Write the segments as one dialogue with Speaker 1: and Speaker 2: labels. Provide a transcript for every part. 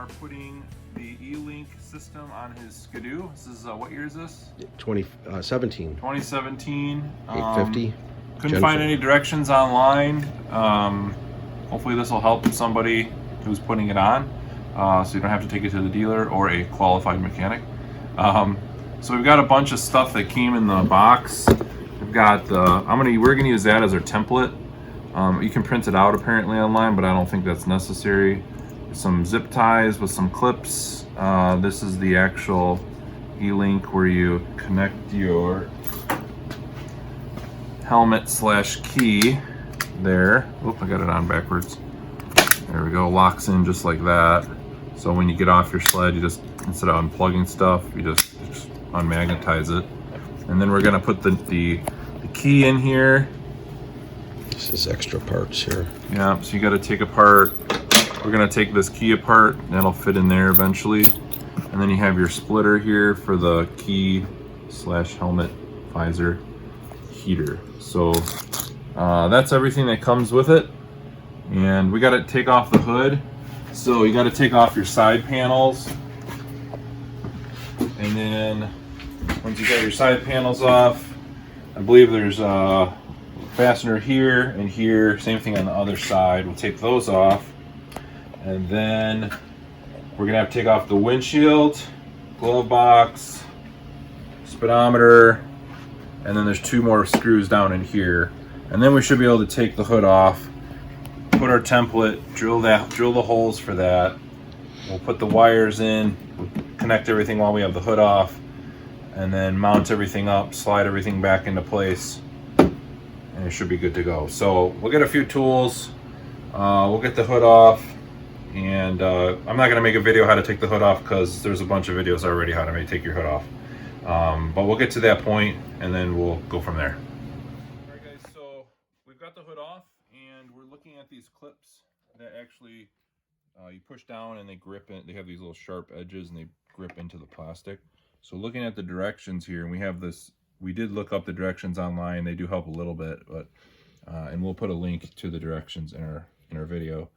Speaker 1: are putting the E-LinQ system on his Skidoo. This is, what year is this?
Speaker 2: 2017.
Speaker 1: 2017.
Speaker 2: 850.
Speaker 1: Couldn't find any directions online. Hopefully this will help somebody who's putting it on, so you don't have to take it to the dealer or a qualified mechanic. So we've got a bunch of stuff that came in the box. We've got we're gonna use that as our template. You can print it out apparently online, but I don't think that's necessary. Some zip ties with some clips. This is the actual E-LinQ where you connect your helmet / key there. Oop, I got it on backwards. There we go, locks in just like that. So when you get off your sled, you just, instead of unplugging stuff, you just unmagnetize it. And then we're gonna put the key in here.
Speaker 2: This is extra parts here.
Speaker 1: Yeah, so you gotta take apart, we're gonna take this key apart, that'll fit in there eventually. And then you have your splitter here for the key / helmet visor heater. So that's everything that comes with it. And we got to take off the hood. So you got to take off your side panels. And then once you got your side panels off, I believe there's a fastener here and here, same thing on the other side. We'll take those off. And then we're gonna have to take off the windshield, glove box, speedometer, and then there's 2 more screws down in here. And then we should be able to take the hood off, put our template, drill the holes for that. We'll put the wires in, connect everything while we have the hood off, and then mount everything up, slide everything back into place, and it should be good to go. So we'll get a few tools, we'll get the hood off, and I'm not gonna make a video how to take the hood off because there's a bunch of videos already how to take your hood off. But we'll get to that point and then we'll go from there. All right guys, so we've got the hood off and we're looking at these clips that actually you push down and they grip in. They have these little sharp edges and they grip into the plastic. So looking at the directions here, and we have this, we did look up the directions online. They do help a little bit, but and we'll put a link to the directions in our video.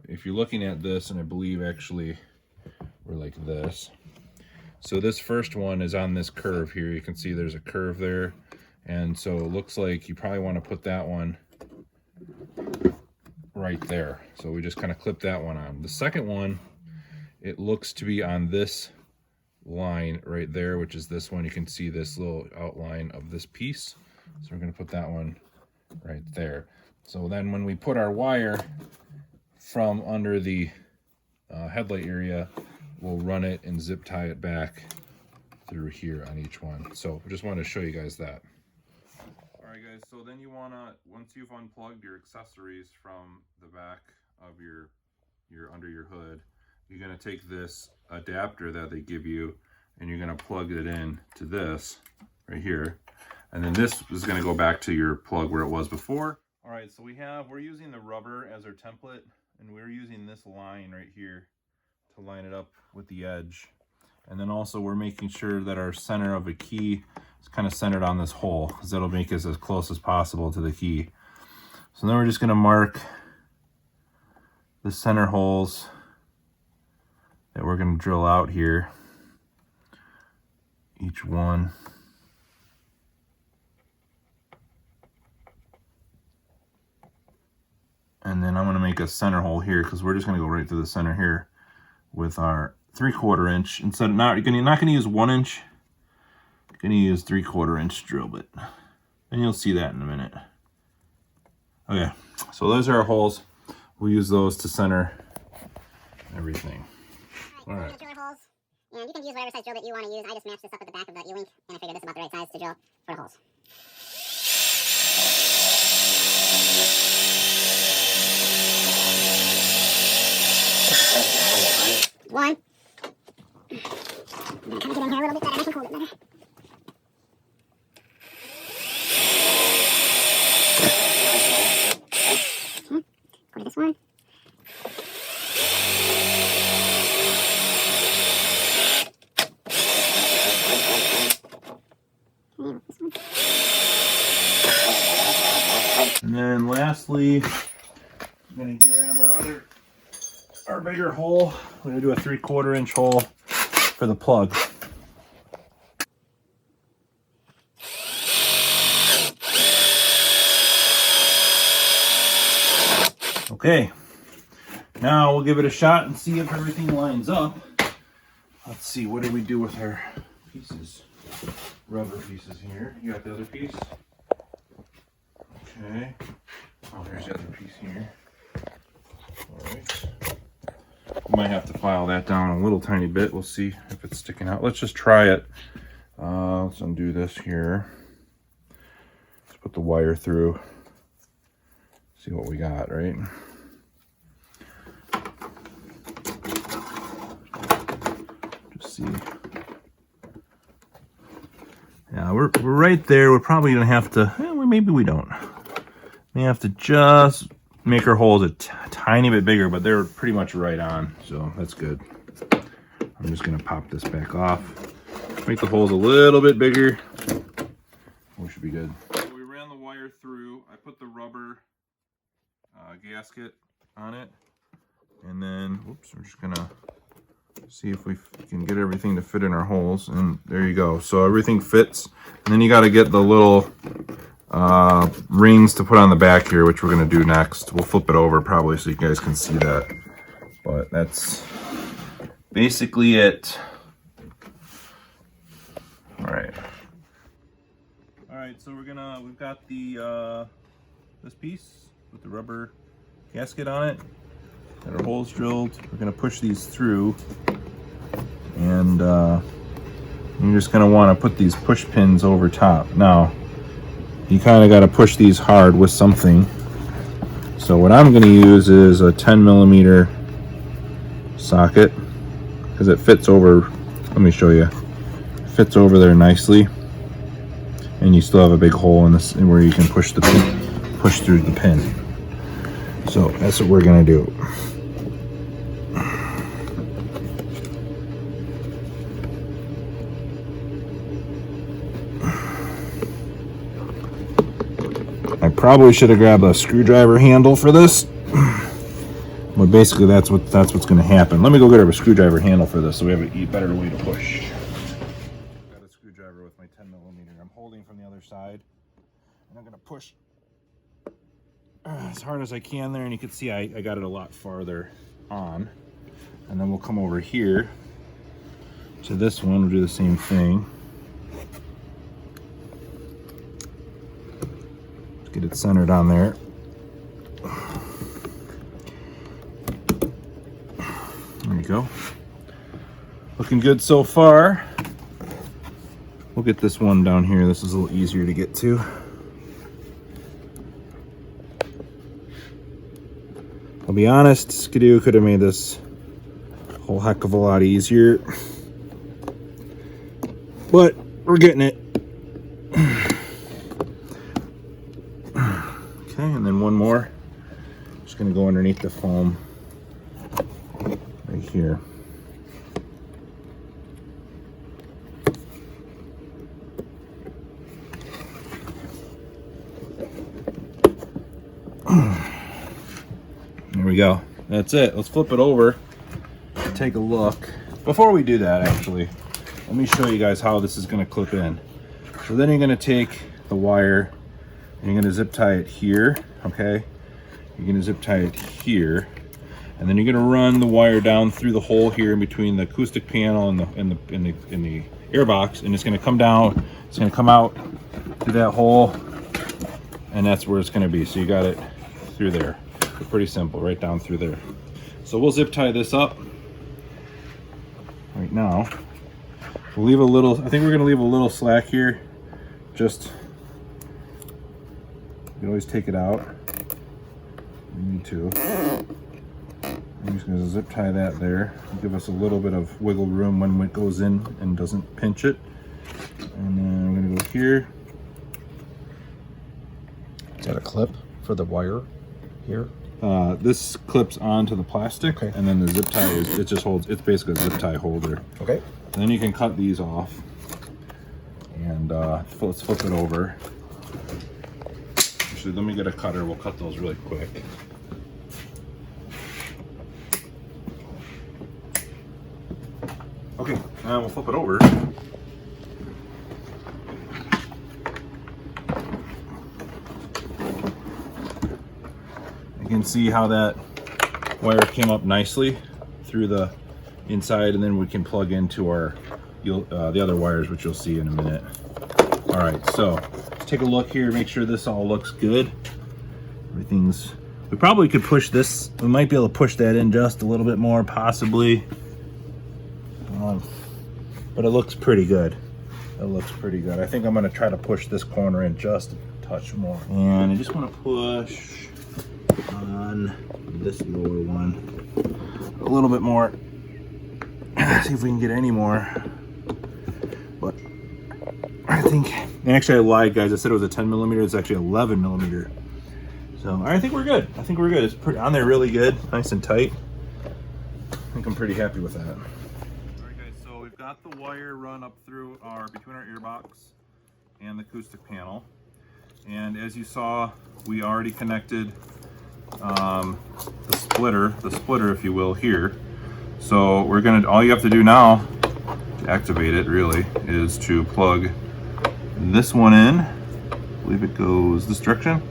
Speaker 1: If you're looking at this, and I believe actually we're like this. So this first one is on this curve here. You can see there's a curve there. And so it looks like you probably want to put that one right there. So we just kind of clip that one on. The second one, it looks to be on this line right there, which is this one. You can see this little outline of this piece. So we're going to put that one right there. So then when we put our wire from under the headlight area, we'll run it and zip tie it back through here on each one. So I just wanted to show you guys that. All right guys, so then you wanna, once you've unplugged your accessories from the back of your under your hood, you're gonna take this adapter that they give you and you're gonna plug it in to this right here. And then this is gonna go back to your plug where it was before. All right, so we're using the rubber as our template, and we're using this line right here to line it up with the edge. And then also we're making sure that our center of a key is kind of centered on this hole, because that'll make us as close as possible to the key. So then we're just going to mark the center holes that we're going to drill out here, each one. And then I'm going to make a center hole here, because we're just going to go right through the center here with our 3/4 inch. Instead of you're not going to use 1 inch, you're going to use 3/4 inch drill bit. And you'll see that in a minute. Okay, so those are our holes. We'll use those to center everything. All right.
Speaker 3: Drill holes, and you can use whatever size drill that you want to use. I just matched this up at the back of the E-LinQ, and I figured this is about the right size to drill for the holes. One. I'm gonna kind of get in here a little bit better. I can hold it better. Okay. Go to this one. Okay, this one. And then lastly, I'm gonna grab
Speaker 1: our bigger hole. We're gonna do a 3/4 inch hole for the plug. Okay, now we'll give it a shot and see if everything lines up. Let's see, what do we do with our pieces? Rubber pieces here. You got the other piece? Okay. Oh, there's the other piece here. Alright. We might have to file that down a little tiny bit. We'll see if it's sticking out. Let's just try it. Let's undo this here. Let's put the wire through. See what we got, right? Just see. Yeah, we're right there. We're probably gonna have to, maybe we don't. We have to just make our holes a tiny bit bigger, but they're pretty much right on, so that's good. I'm just gonna pop this back off. Make the holes a little bit bigger. We should be good. So we ran the wire through. I put the rubber gasket on it, and then whoops, we're just gonna see if we can get everything to fit in our holes, and there you go. So everything fits, and then you got to get the little rings to put on the back here, which we're gonna do next. We'll flip it over probably so you guys can see that, but that's basically it. All right, so we've got the this piece with the rubber gasket on it. Got our holes drilled. We're gonna push these through, and you're just gonna want to put these push pins over top. Now, you kind of got to push these hard with something. So what I'm gonna use is a 10mm socket, because it fits over. Let me show you. It fits over there nicely, and you still have a big hole in this where you can push through the pin. So that's what we're gonna do. I probably should have grabbed a screwdriver handle for this, but basically that's what's gonna happen. Let me go get a screwdriver handle for this so we have a better way to push. Got a screwdriver with my 10mm. I'm holding from the other side, and I'm gonna push as hard as I can there, and you can see I got it a lot farther on. And then we'll come over here to this one. We'll do the same thing. Let's get it centered on there. There you go. Looking good so far. We'll get this one down here. This is a little easier to get to. I'll be honest, Skidoo could have made this a whole heck of a lot easier, but we're getting it. Okay, and then one more. Just gonna go underneath the foam right here. There we go. That's it. Let's flip it over and take a look. Before we do that, actually, let me show you guys how this is going to clip in. So then you're going to take the wire and you're going to zip tie it here, okay? You're going to zip tie it here, and then you're going to run the wire down through the hole here in between the acoustic panel and the air box, and it's going to come down. It's going to come out through that hole, and that's where it's going to be. So you got it through there. Pretty simple, right down through there. So we'll zip tie this up right now. We'll leave a little, I think we're gonna leave a little slack here. Just, you can always take it out. You need to. I'm just gonna zip tie that there. Give us a little bit of wiggle room when it goes in and doesn't pinch it. And then I'm gonna go here.
Speaker 2: Is that a clip for the wire here?
Speaker 1: This clips onto the plastic, okay. And then the zip tie is, it just holds, it's basically a zip tie holder.
Speaker 2: Okay.
Speaker 1: And then you can cut these off, and let's flip it over. Actually, let me get a cutter, we'll cut those really quick. Okay, we'll flip it over. You can see how that wire came up nicely through the inside, and then we can plug into our the other wires, which you'll see in a minute. All right, so let's take a look here, make sure this all looks good. Everything's, we probably could push this, we might be able to push that in just a little bit more, possibly. But it looks pretty good. It looks pretty good. I think I'm gonna try to push this corner in just a touch more. And I just wanna push on this lower one a little bit more. Let's see if we can get any more. But I think, and actually I lied, guys. I said it was a 10 millimeter. It's actually 11 millimeter. So I think we're good. I think we're good. It's pretty on there, really good, nice and tight. I think I'm pretty happy with that. All right, guys. So we've got the wire run up through between our earbox and the acoustic panel. And as you saw, we already connected the splitter, if you will, here. So we're gonna, all you have to do now to activate it really is to plug this one in. I believe it goes this direction.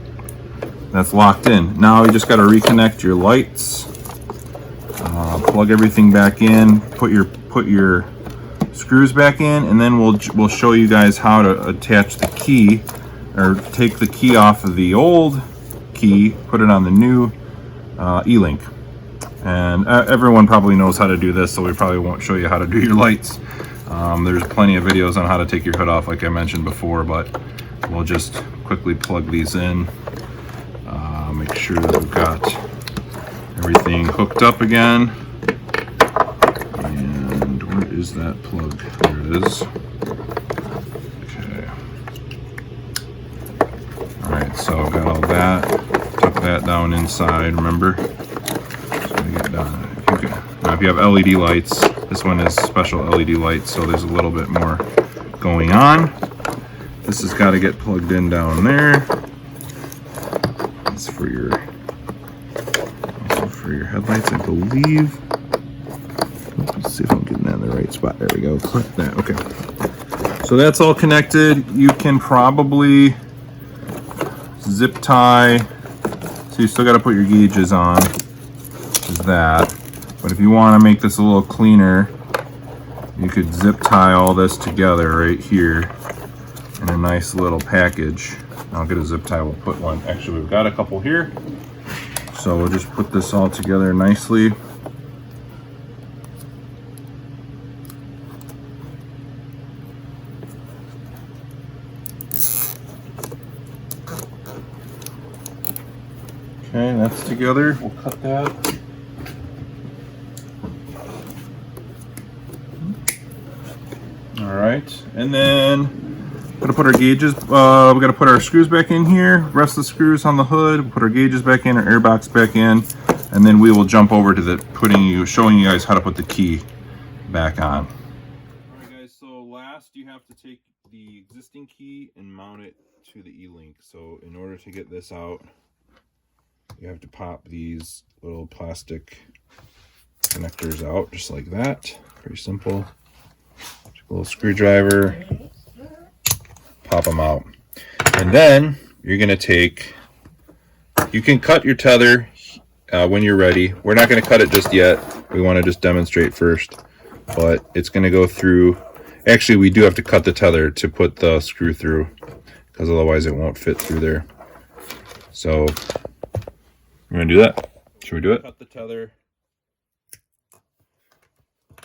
Speaker 1: That's locked in. Now you just got to reconnect your lights, plug everything back in, put your screws back in, and then we'll show you guys how to attach the key, or take the key off of the old key, put it on the new E-LinQ. And everyone probably knows how to do this, so we probably won't show you how to do your lights. There's plenty of videos on how to take your hood off, like I mentioned before, but we'll just quickly plug these in. Make sure that we've got everything hooked up again. And where is that plug? There it is. Okay. All right, so I've got all that. Tuck that down inside, remember? Get down. Now if you have LED lights, this one is special LED lights, so there's a little bit more going on. This has got to get plugged in down there. That's for your, also for your headlights, I believe. Let's see if I'm getting that in the right spot. There we go. Click that. Okay. So that's all connected. You can probably zip tie. So you still got to put your gauges on. Is that, but if you want to make this a little cleaner, you could zip tie all this together right here in a nice little package. I'll get a zip tie, we'll put one, actually we've got a couple here, so we'll just put this all together nicely. Okay, that's together, we'll cut that. All right, and then we're gonna put our gauges, we gotta put our screws back in here, rest of the screws on the hood, put our gauges back in, our airbox back in, and then we will jump over to the showing you guys how to put the key back on. All right, guys, so last you have to take the existing key and mount it to the E-LinQ. So in order to get this out, you have to pop these little plastic connectors out just like that. Pretty simple. Take a little screwdriver, pop them out, and then you're going to take, you can cut your tether when you're ready. We're not going to cut it just yet. We want to just demonstrate first, but it's going to go through. Actually, we do have to cut the tether to put the screw through, because otherwise it won't fit through there. So we're going to do that. Should we do it? Cut the tether.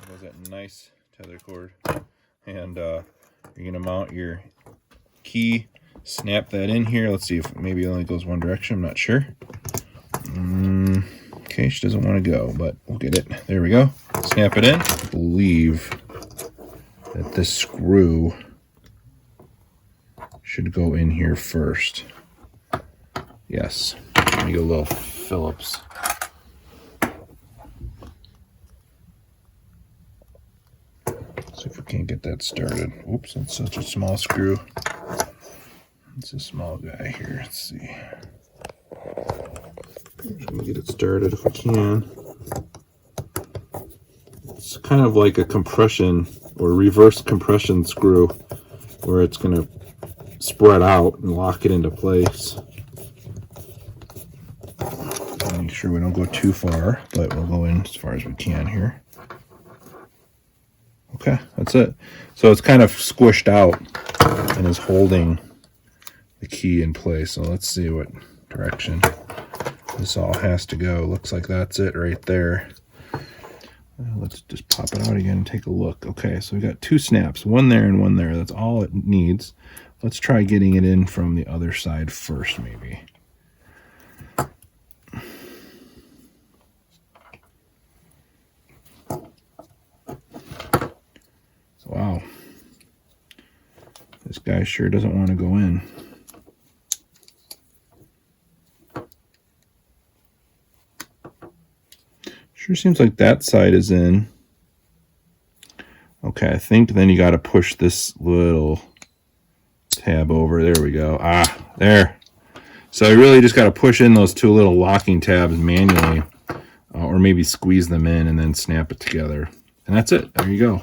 Speaker 1: There's that nice tether cord, and you're going to mount your key, snap that in here. Let's see if maybe it only goes one direction, I'm not sure. Okay, she doesn't want to go, but we'll get it. There we go. Snap it in. I believe that this screw should go in here first. Yes. Let me go a little Phillips. See if we can't get that started. Oops, that's such a small screw. It's a small guy here. Let's see. Let me get it started if we can. It's kind of like a compression or reverse compression screw where it's going to spread out and lock it into place. Make sure we don't go too far, but we'll go in as far as we can here. Okay, that's it. So it's kind of squished out and is holding the key in place. So let's see what direction this all has to go. Looks like that's it right there. Let's just pop it out again and take a look. Okay, so we got 2 snaps, one there and one there. That's all it needs. Let's try getting it in from the other side first, maybe. Wow. This guy sure doesn't want to go in. Sure seems like that side is in. Okay, I think then you got to push this little tab over. There we go. Ah, there. So you really just got to push in those 2 little locking tabs manually, or maybe squeeze them in and then snap it together. And that's it. There you go.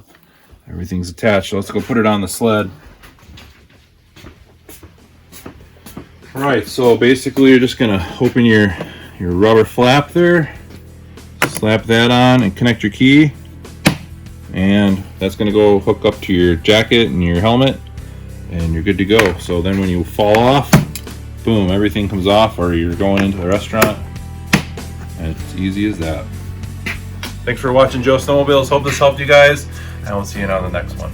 Speaker 1: Everything's attached. So let's go put it on the sled. All right, so basically you're just gonna open your rubber flap there, slap that on and connect your key, and that's gonna go hook up to your jacket and your helmet, and you're good to go. So then when you fall off, boom, everything comes off, or you're going into the restaurant, and it's easy as that. Thanks for watching Joe Snowmobiles. Hope this helped you guys, and we'll see you on the next one.